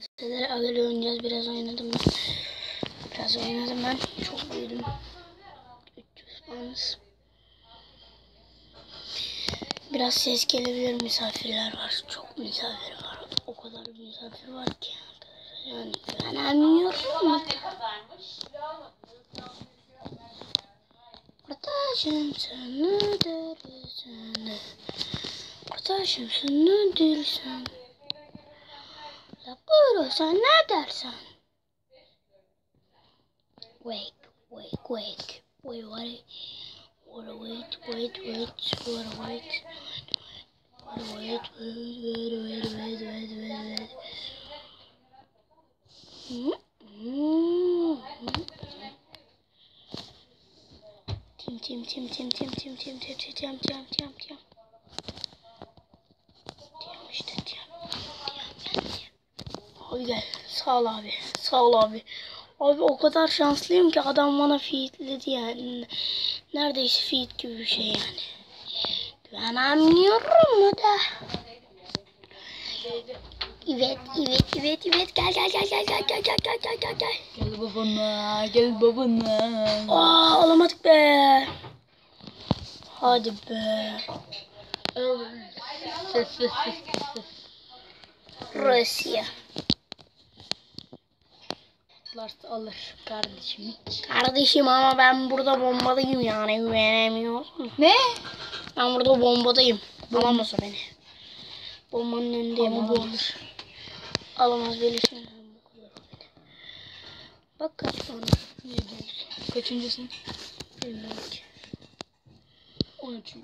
Sizlere Agile oynayacağız. Biraz oynadım ben. Çok büyüdüm. 300 puanız. Biraz ses gelebilir, misafirler var. Çok misafir var. O kadar misafir var ki. Yani güvenemiyorum. Kardeşim sen ne dersin? Kardeşim sen ne dersin? Ya buyur sen ne dersin? Wait. Wait, Abi gel. Sağ ol abi. Sağ ol abi. Abi o kadar şanslıyım ki adam bana feedledi yani. Neredeyse feed gibi bir şey yani. Güvenemiyorum da. Evet. Gel. Gel babana. Alamadık be. Hadi be. Rusya. Alır kardeşim. Kardeşim ama ben burada bombadayım yani güvenemiyorum. Ne? Ben burada bombadayım. Alamaz o beni. Bombanın önündeyim ama alır. Alamaz böyle şey. Bak kaç puan. Kaçıncısın? Bilmiyorum ki. 13.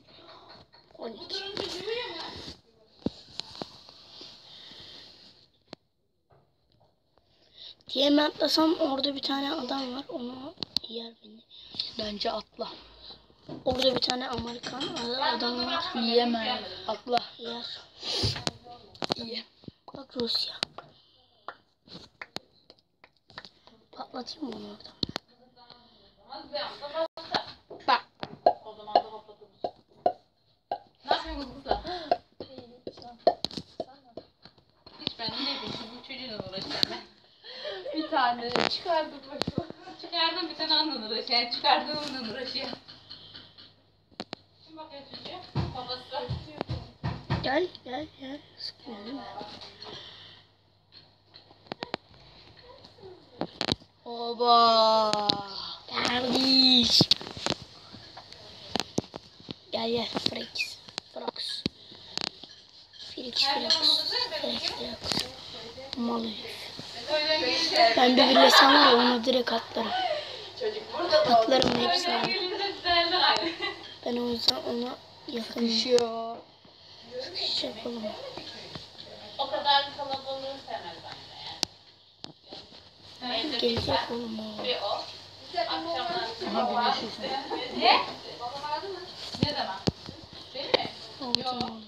12. Diye ben atlasam orada bir tane adam var. Onu yer beni. Bence atla. Orada bir tane Amerikan adam var. Yiyemez. Atla. Yer. İyi. Bak Rusya. Patlatayım mı onu oradan? Bak. Ne yapıyorsunuz burada? Hiç ben ne bileyim bu çocuğunla uğraşıyorum ben. Bir tane çıkardım başıma. Çıkardım bir tane onunla uğraşıyor. Çıkardım onunla uğraşıyor. Kim bakıyor çocuğa? Babası. Gel. Sıkmıyor değil mi? Oba. Kardeş. Gel. Frox. Mal herif. Ben bir birleşsem var ya ona direkt atlarım. Atlarım hepsini. Ben o yüzden ona yakın. Sıkışacak oğlum. O kadar kalabalığı sevmez bence yani. Gelecek oğlum o. Akşamlar. Ne? Ne zaman? Değil mi? Olacağım.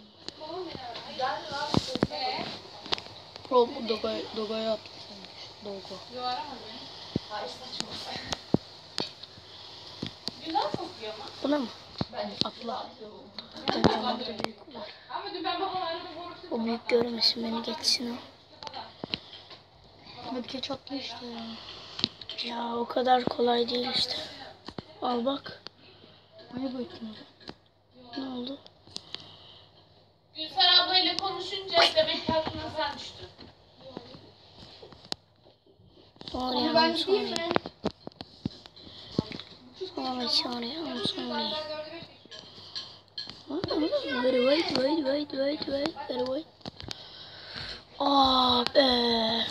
Doga'ya at. Dogo. Günden kokuyor mu? Buna mı? Atla. Ama dün ben babalarla konuştum. o büyük görmesin beni geçsin o. Hadi geç atla işte ya. Ya o kadar kolay değil işte. Al bak. Ne boyutun? Ne oldu? Gülsar ablayla konuşunca demek ki aklına sen düştün. Sonra ben gideyim mi? Sonra. Wait. Ah be.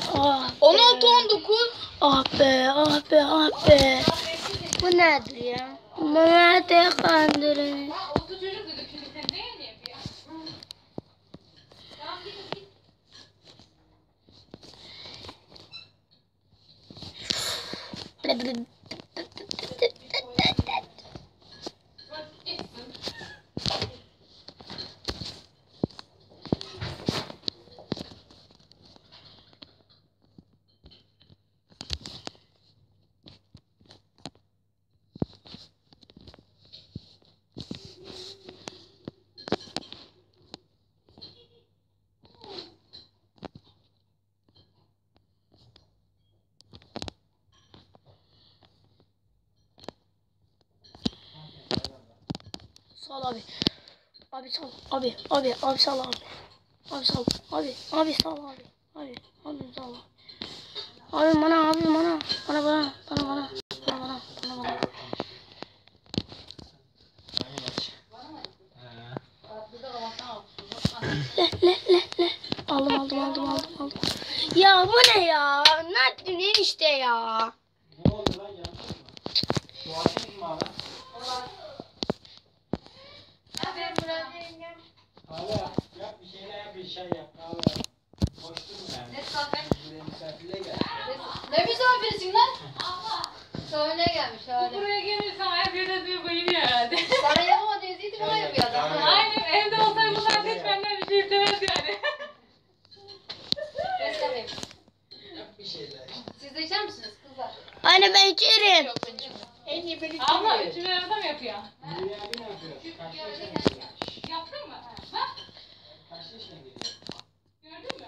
16-19. Ah be. Bu nedir ya? Mehmet'e kandırın. O çocuk dedi şimdi sen ne yapıyor? Tamam git. Sal abi. Abi sal. Abi sal abi. Abi sal. Abi sal abi. Abi sal. Abi bana. Bana. Le. Aldım. Ya bu ne ya? Ne yaptın enişte ya? Ne oldu lan ya? Doğaçladın mı abi? Abi yap bir şeyler yap, bir şey yap. Abi boş durma yani. Ne kahve? Buraya misafirliğe gel. Ne misafirsin lan? Söyle gelmiş öyle. Buraya gelirsem her birine diyor bayılıyor herhalde. Sana yapama diyesiydi bana yapıyor adam. Aynen evde olsaydı bunlar hiç benden bir şey istemez yani. Beslemeyin. Yap bir şeyler işte. Siz de içer misiniz kızlar? Anne ben içerim. Yok ben içmem. En iyi birlikte Abla üçünü arada mı yapıyor? Nuri abi ne yapıyor? Kaç yaşına geliyor? Yaptın mı? Bak Kaç yaşına geliyor? gördün mü?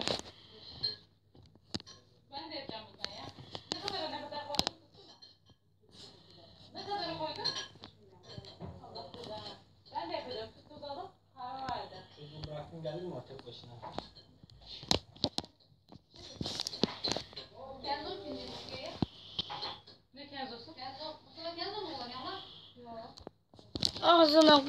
Ben de yapacağım bundan ya. Ne kadar koydun? Ne kadar koydun? Allah Allah. Ben de yapacağım. Tuz alıp kahve vardı. Çocuğu bıraktın geldin mi o tek başına? Kenzo pinci çıkıyor. Ne kenzosu? Kenzo. Bu sefer Kenzo mu kullanıyor lan? Yok. Ağzına